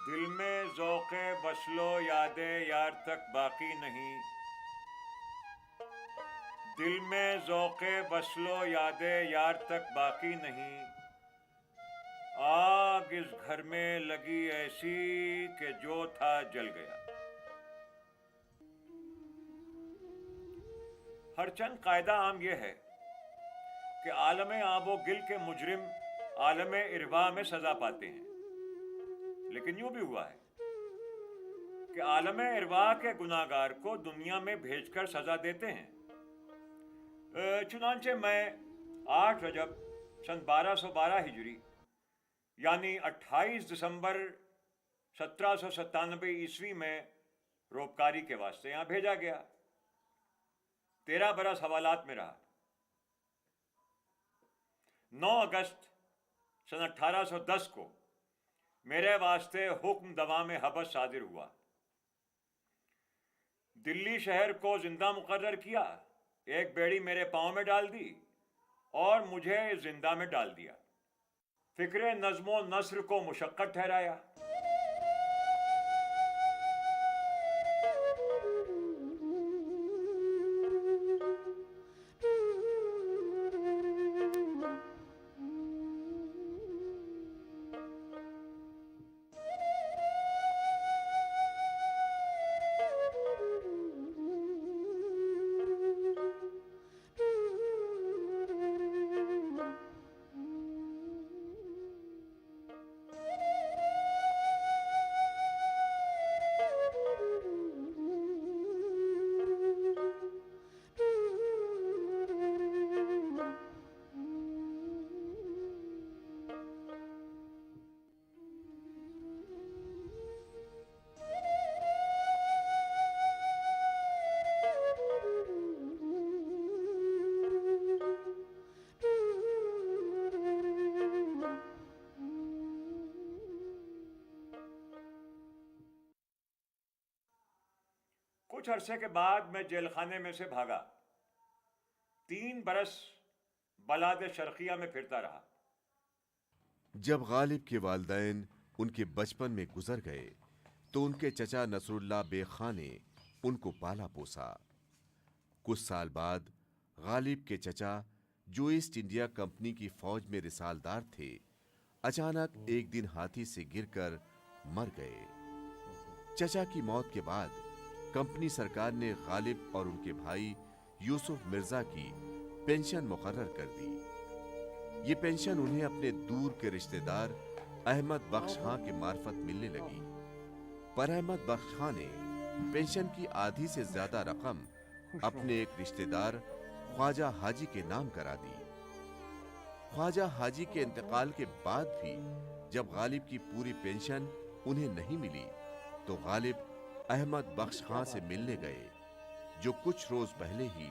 دل میں ذوق وصل و یاد یار تک باقی نہیں، دل میں ذوق وصل و یاد یار تک باقی نہیں، آگ اس گھر میں لگی ایسی کہ جو تھا جل گیا۔ ہر چند قاعدہ عام یہ ہے کہ عالم آب و گل کے مجرم عالم ارواح میں سزا پاتے ہیں، لیکن یوں بھی ہوا ہے کہ عالم ارواح کے گناہگار کو دنیا میں بھیج کر سزا دیتے ہیں۔ چنانچہ میں 8 رجب سن 1212 ہجری یعنی 28 دسمبر 1797 عیسوی میں روپکاری کے واسطے یہاں بھیجا گیا۔ 13 برس حوالات میں رہا۔ 9 اگست سن 1810 کو میرے واسطے حکم دوام حبس صادر ہوا۔ دلی شہر کو زندہ مقرر کیا، ایک بیڑی میرے پاؤں میں ڈال دی اور مجھے زندہ میں ڈال دیا۔ فکر نظم و نثر کو مشقت ٹھہرایا۔ کچھ عرصے کے بعد میں جیل خانے میں سے بھاگا۔ 3 برس بلاد شرقیہ میں پھرتا رہا۔ جب غالب کے والدین ان کے بچپن میں گزر گئے تو ان کے چچا نصر اللہ بیگ خاں نے ان کو پالا پوسا۔ کچھ سال بعد غالب کے چچا جو ایسٹ انڈیا کمپنی کی فوج میں رسالدار تھے، اچانک ایک دن ہاتھی سے گر کر مر گئے۔ چچا کی موت کے بعد کمپنی سرکار نے غالب اور ان کے بھائی یوسف مرزا کی پینشن مقرر کر دی۔ یہ پینشن انہیں اپنے دور کے رشتہ دار احمد بخش خاں کے معرفت ملنے لگی، پر احمد بخش خاں نے پینشن کی آدھی سے زیادہ رقم اپنے ایک رشتہ دار خواجہ حاجی کے نام کرا دی۔ خواجہ حاجی کے انتقال کے بعد بھی جب غالب کی پوری پینشن انہیں نہیں ملی تو غالب احمد بخش خاں سے ملنے گئے، جو کچھ روز پہلے ہی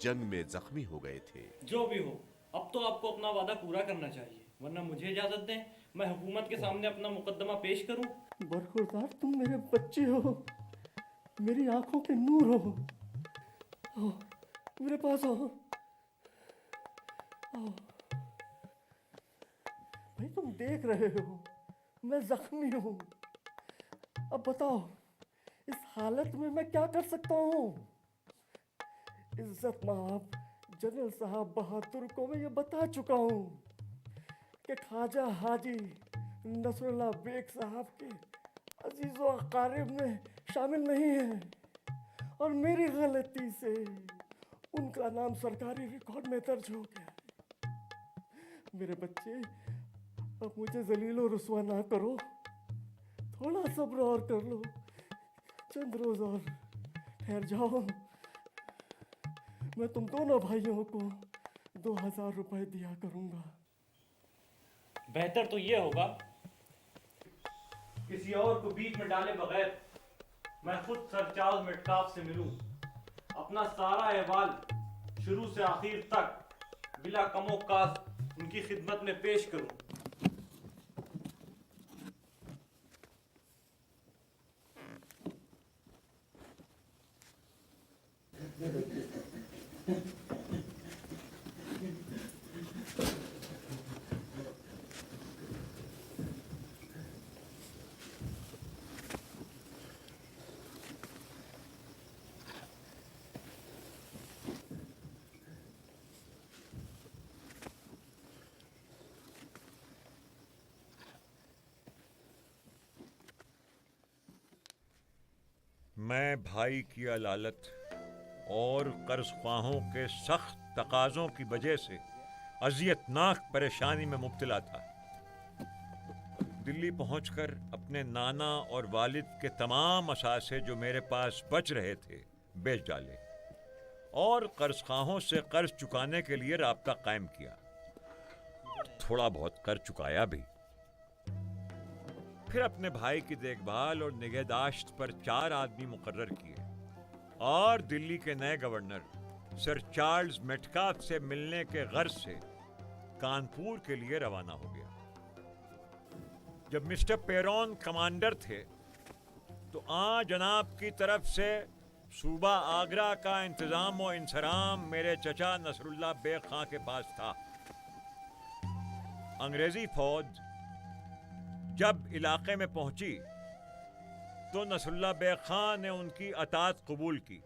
جنگ میں زخمی ہو گئے تھے۔ جو بھی ہو، اب تو آپ کو اپنا وعدہ پورا کرنا چاہیے، ورنہ مجھے اجازت دیں میں حکومت کے سامنے اپنا مقدمہ پیش کروں۔ برخوردار، تم میرے بچے ہو، میری آنکھوں کے نور ہو۔ آؤ میرے پاس آؤ۔ آؤ بھائی، تم دیکھ رہے ہو میں زخمی ہوں۔ اب بتاؤ اس حالت میں کیا کر سکتا ہوں؟ عزت مآب جنرل صاحب بہادر کو میں یہ بتا چکا ہوں کہ خواجہ حاجی نصر اللہ بیگ صاحب کے عزیز و اقارب میں شامل نہیں ہیں، اور میری غلطی سے ان کا نام سرکاری ریکارڈ میں درج ہو گیا ہے۔ میرے بچے، اب مجھے ذلیل و رسوا نہ کرو، تھوڑا صبر اور کر لو، چند روز اور ٹھہر جاؤ۔ میں تم دونوں بھائیوں کو 2000 روپے دیا کروں گا۔ بہتر تو یہ ہوگا کسی اور کو بیچ میں ڈالے بغیر میں خود سر چارلز میٹکاف سے ملوں، اپنا سارا احوال شروع سے آخر تک بلا کم و کاست ان کی خدمت میں پیش کروں۔ میں بھائی کی علالت اور قرض خواہوں کے سخت تقاضوں کی وجہ سے اذیتناک پریشانی میں مبتلا تھا. دلی پہنچ کر اپنے نانا اور والد کے تمام اثاثے جو میرے پاس بچ رہے تھے بیچ ڈالے اور قرض خواہوں سے قرض چکانے کے لیے رابطہ قائم کیا. تھوڑا بہت قرض چکایا بھی. پھر اپنے بھائی کی دیکھ بھال اور نگہداشت پر 4 آدمی مقرر کیے اور دلی کے نئے گورنر سر چارلز میٹکاف سے ملنے کے غرض سے کانپور کے لیے روانہ ہو گیا. جب مسٹر پیرون کمانڈر تھے تو جناب کی طرف سے صوبہ آگرہ کا انتظام و انصرام میرے چچا نصر اللہ بیگ خاں کے پاس تھا. انگریزی فوج جب علاقے میں پہنچی تو نصر اللہ بیگ خاں نے ان کی اطاعت قبول کی.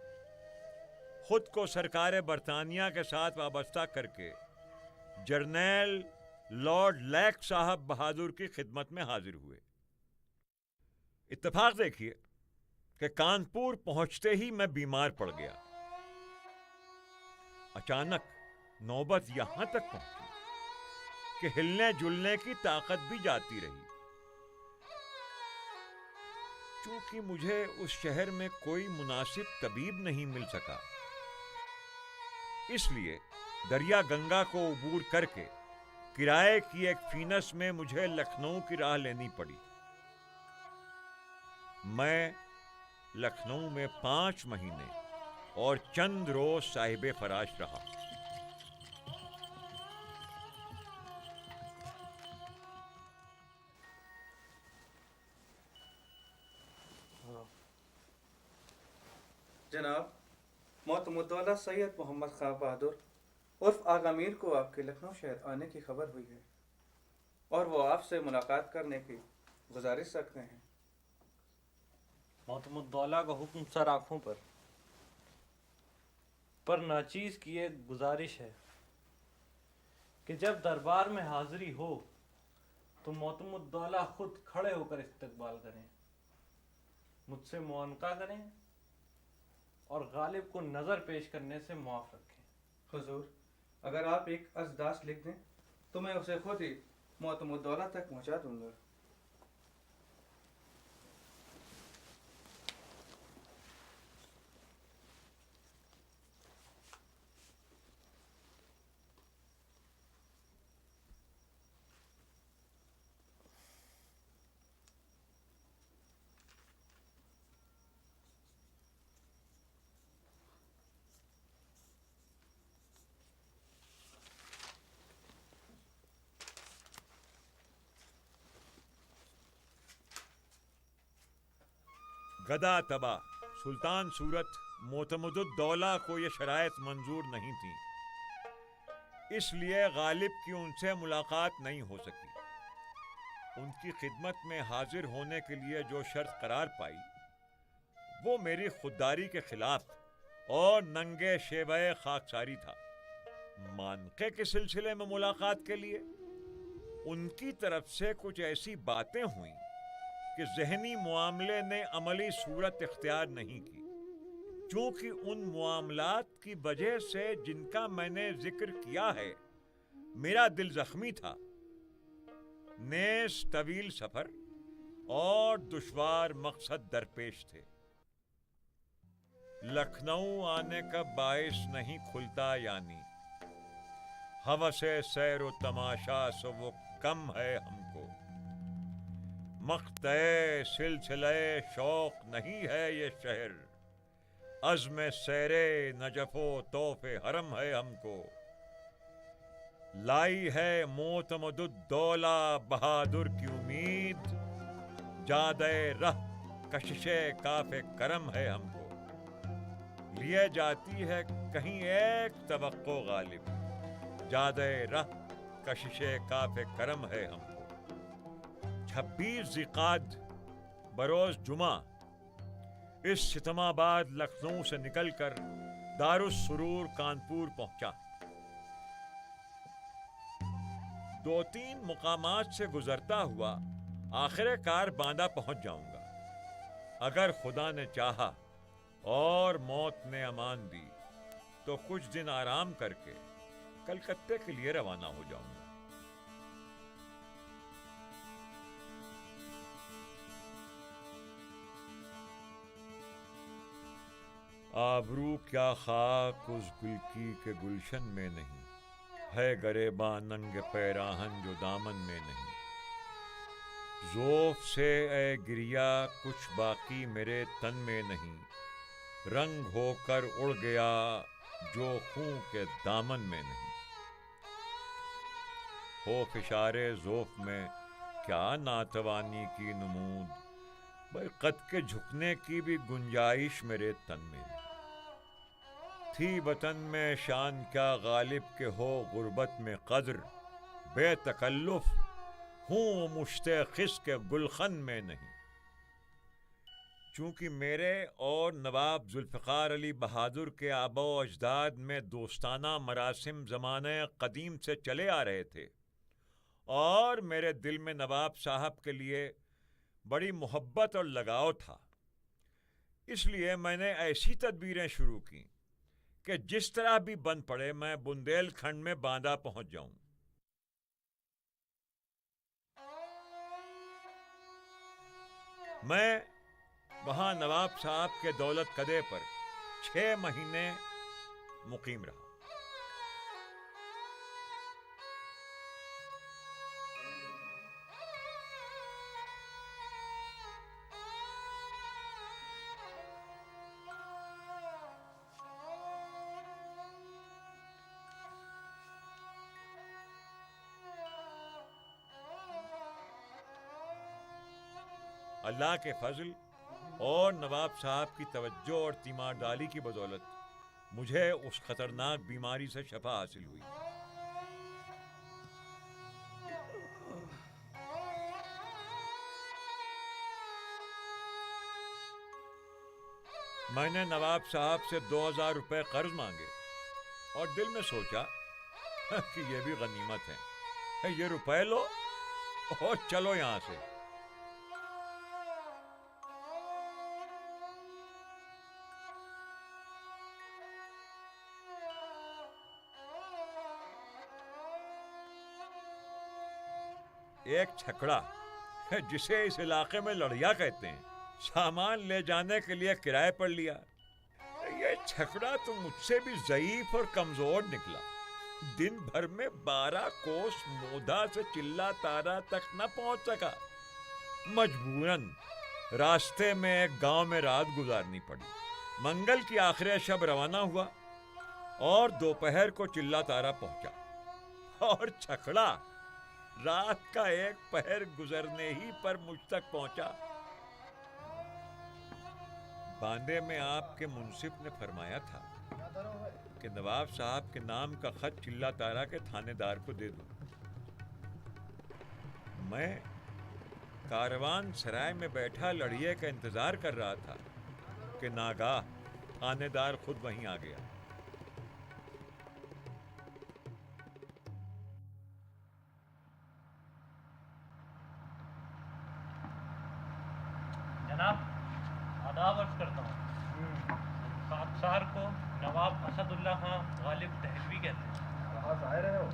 خود کو سرکار برطانیہ کے ساتھ وابستہ کر کے جرنیل لارڈ لیک صاحب بہادر کی خدمت میں حاضر ہوئے. اتفاق دیکھیے کہ کانپور پہنچتے ہی میں بیمار پڑ گیا. اچانک نوبت یہاں تک پہنچی کہ ہلنے جلنے کی طاقت بھی جاتی رہی. چونکہ مجھے اس شہر میں کوئی مناسب طبیب نہیں مل سکا، اس لیے دریا گنگا کو عبور کر کے کرائے کی ایک فینس میں مجھے لکھنؤ کی راہ لینی پڑی. میں لکھنؤ میں 5 مہینے اور چند روز صاحب فراش رہا. جناب، محترم الدولہ سید محمد خان بہادر عرف آغا میر کو آپ کے لکھنؤ شہر آنے کی خبر ہوئی ہے اور وہ آپ سے ملاقات کرنے کی گزارش رکھتے ہیں. محترم الدولہ کا حکم سر آنکھوں پر ناچیز کی ایک گزارش ہے کہ جب دربار میں حاضری ہو تو محترم الدولہ خود کھڑے ہو کر استقبال کریں، مجھ سے معانقہ کریں اور غالب کو نظر پیش کرنے سے معاف رکھیں. حضور، اگر آپ ایک ازداش لکھ دیں تو میں اسے خود ہی محترم الدولہ تک پہنچا دوں گا. گدا تبا سلطان صورت معتمد الدولہ کو یہ شرائط منظور نہیں تھیں، اس لیے غالب کی ان سے ملاقات نہیں ہو سکی. ان کی خدمت میں حاضر ہونے کے لیے جو شرط قرار پائی وہ میری خودداری کے خلاف اور ننگے شیوہ خاکساری تھا. مانقے کے سلسلے میں ملاقات کے لیے ان کی طرف سے کچھ ایسی باتیں ہوئیں کہ ذہنی معاملے نے عملی صورت اختیار نہیں کی، چونکہ ان معاملات کی وجہ سے جن کا میں نے ذکر کیا ہے میرا دل زخمی تھا. نیز طویل سفر اور دشوار مقصد درپیش تھے. لکھنؤ آنے کا باعث نہیں کھلتا، یعنی ہوس سیر و تماشا سو وہ کم ہے ہم کو. مقطع سلسلہ شوق نہیں ہے یہ شہر، عزم سیر نجف و طوف حرم ہے ہم کو. لائی ہے معتمد الدولہ بہادر کی امید، جادہ رہ کشش کاف کرم ہے ہم کو. لیے جاتی ہے کہیں ایک توقع غالب، جادہ رہ کشش کاف کرم ہے ہم کو. 26 ذیقعد بروز جمعہ اس ستم آباد لکھنؤ سے نکل کر دارالسرور کانپور پہنچا. 2-3 مقامات سے گزرتا ہوا آخر کار باندہ پہنچ جاؤں گا. اگر خدا نے چاہا اور موت نے امان دی تو کچھ دن آرام کر کے کلکتے کے لیے روانہ ہو جاؤں گا۔ آبرو کیا خاک اس گل کی کہ گلشن میں نہیں، ہے گریباں ننگ پیراہن جو دامن میں نہیں۔ ذوف سے اے گریا کچھ باقی میرے تن میں نہیں، رنگ ہو کر اڑ گیا جو خون کے دامن میں نہیں۔ ہو فشار ذوف میں کیا ناتوانی کی نمود، بھئی قد کے جھکنے کی بھی گنجائش میرے تن میں نہیں۔ تھی وطن میں شان کیا غالب کے ہو غربت میں قدر، بے تکلف ہوں مشت خس کے گلخن میں نہیں۔ چونکہ میرے اور نواب ذوالفقار علی بہادر کے آباء و اجداد میں دوستانہ مراسم زمانہ قدیم سے چلے آ رہے تھے اور میرے دل میں نواب صاحب کے لیے بڑی محبت اور لگاؤ تھا، اس لیے میں نے ایسی تدبیریں شروع کیں کہ جس طرح بھی بن پڑے میں بندیل کھنڈ میں باندہ پہنچ جاؤں۔ میں وہاں نواب صاحب کے دولت کدے پر 6 مہینے مقیم رہا۔ اللہ کے فضل اور نواب صاحب کی توجہ اور تیمار ڈالی کی بدولت مجھے اس خطرناک بیماری سے شفا حاصل ہوئی۔ میں نے نواب صاحب سے 2000 روپے قرض مانگے اور دل میں سوچا کہ یہ بھی غنیمت ہے، یہ روپے لو اور چلو یہاں سے۔ ایک چھکڑا جسے اس علاقے میں لڑیا کہتے ہیں، سامان لے جانے کے لیے کرائے پر لیا۔ یہ چھکڑا تو مجھ سے بھی ضعیف اور کمزور نکلا، دن بھر میں 12 کوس مودا سے چلا تارا تک نہ پہنچ سکا۔ مجبوراً راستے میں ایک گاؤں میں رات گزارنی پڑی۔ منگل کی آخر شب روانہ ہوا اور دوپہر کو چلا تارا پہنچا، اور چھکڑا رات کا 1 پہر گزرنے ہی پر مجھ تک پہنچا۔ باندے میں آپ کے منصف نے فرمایا تھا کہ نواب صاحب کے نام کا خط چلا تارا کے تھانے دار کو دے دو۔ میں کاروان سرائے میں بیٹھا لڑیے کا انتظار کر رہا تھا کہ ناگاہ تھانے دار خود وہیں آ گیا۔ جناب آداب عرض کرتا ہوں، خاکسار کو نواب اسد اللہ خان غالب دہلوی کہتے ہیں۔ کہاں سے آئے رہے ہو؟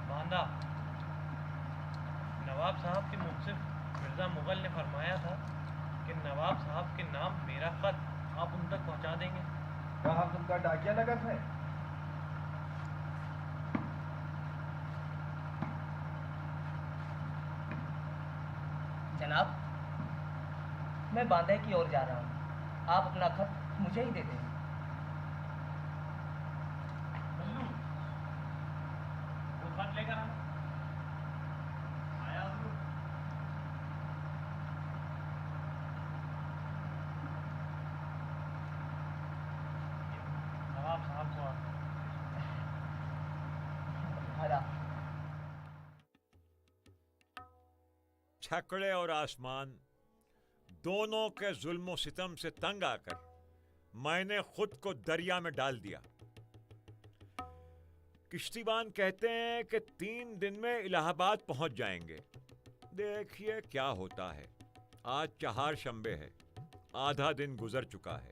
باندہ۔ نواب صاحب کے منصف مرزا مغل نے فرمایا تھا کہ نواب صاحب کے نام میرا خط آپ ان تک پہنچا دیں گے۔ کیا ہم تم کا ڈاکیا لگت ہے؟ جناب میں باندے کی اور جا رہا ہوں، آپ اپنا خط مجھے ہی دے دیں۔ وہ خط لے کر آیا حضور۔ نواب صاحب کو چھکڑے اور آسمان دونوں کے ظلم و ستم سے تنگ آ کر میں نے خود کو دریا میں ڈال دیا۔ کشتیبان کہتے ہیں کہ 3 دن میں الہ آباد پہنچ جائیں گے۔ دیکھیے کیا ہوتا ہے۔ آج 4 شنبے ہے، آدھا دن گزر چکا ہے۔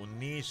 19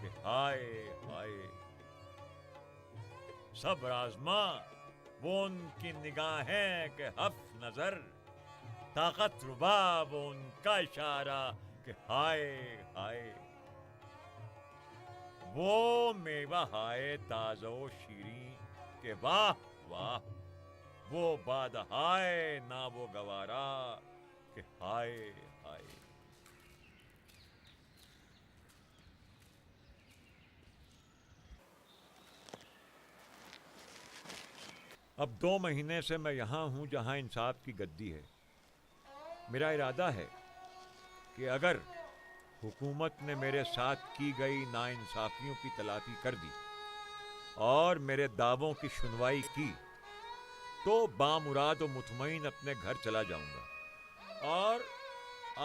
کہ ہائے ہائے. صبر آزما وہ ان کی نگاہیں کہ حف نظر، طاقت رباب وہ ان کا اشارہ کہ ہائے ہائے. وہ میوہ ہائے تازہ و شیریں کہ واہ واہ، وہ بادہائے نا وہ گوارا کہ ہائے ہائے. اب 2 مہینے سے میں یہاں ہوں جہاں انصاف کی گدی ہے. میرا ارادہ ہے کہ اگر حکومت نے میرے ساتھ کی گئی ناانصافیوں کی تلافی کر دی اور میرے دعووں کی سنوائی کی تو بامراد و مطمئن اپنے گھر چلا جاؤں گا اور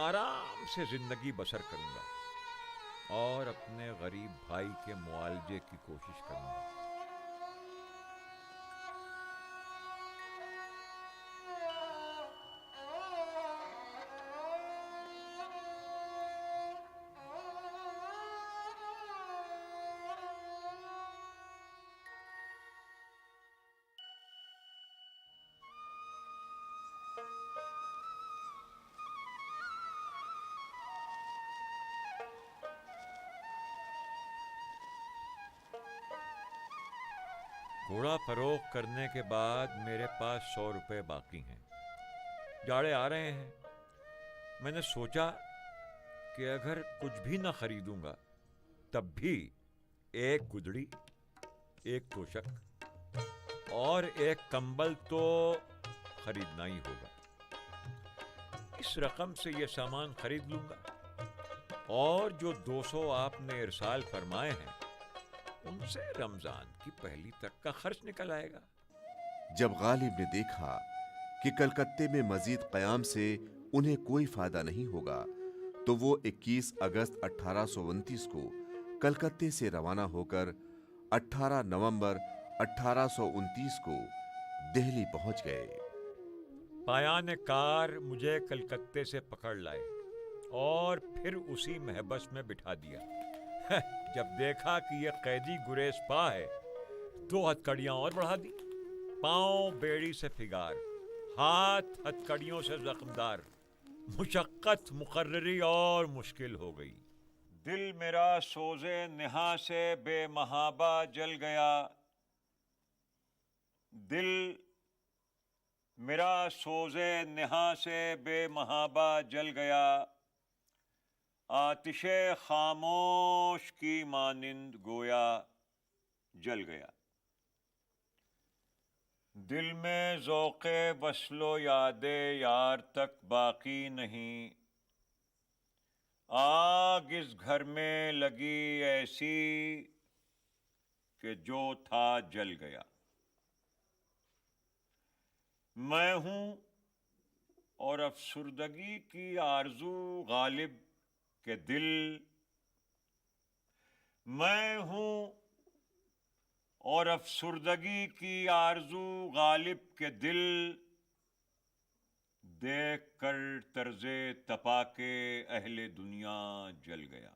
آرام سے زندگی بسر کروں گا اور اپنے غریب بھائی کے معالجے کی کوشش کروں گا. گھوڑا فروخت کرنے کے بعد میرے پاس 100 روپے باقی ہیں. جاڑے آ رہے ہیں. میں نے سوچا کہ اگر کچھ بھی نہ خریدوں گا تب بھی ایک گدڑی، ایک توشک اور ایک کمبل تو خریدنا ہی ہوگا. اس رقم سے یہ سامان خرید لوں گا اور جو 200 آپ نے ارسال فرمائے ہیں ان سے رمضان کی پہلی تک کا خرچ نکل آئے گا. جب غالب نے دیکھا کہ کلکتے میں مزید قیام سے انہیں کوئی فائدہ نہیں ہوگا تو وہ 21 اگست 1829 کو کلکتے سے روانہ ہو کر 18 نومبر 1829 کو دہلی پہنچ گئے. پایان کار مجھے کلکتے سے پکڑ لائے اور پھر اسی محبس میں بٹھا دیا. جب دیکھا کہ یہ قیدی گریز پا ہے تو ہتھکڑیاں اور بڑھا دی. پاؤں بیڑی سے پھگار، ہاتھ ہتھکڑیوں سے زخمدار. مشقت مقرری اور مشکل ہو گئی. دل میرا سوزے نہا سے بے محابہ جل گیا. دل میرا سوزے نہا سے بے محابہ جل گیا. آتش خاموش کی مانند گویا جل گیا. دل میں ذوق وصل و یاد یار تک باقی نہیں. آگ اس گھر میں لگی ایسی کہ جو تھا جل گیا. میں ہوں اور افسردگی کی آرزو غالب کہ دل، میں ہوں اور افسردگی کی آرزو غالب کے دل، دیکھ کر طرز تپا کے اہل دنیا جل گیا.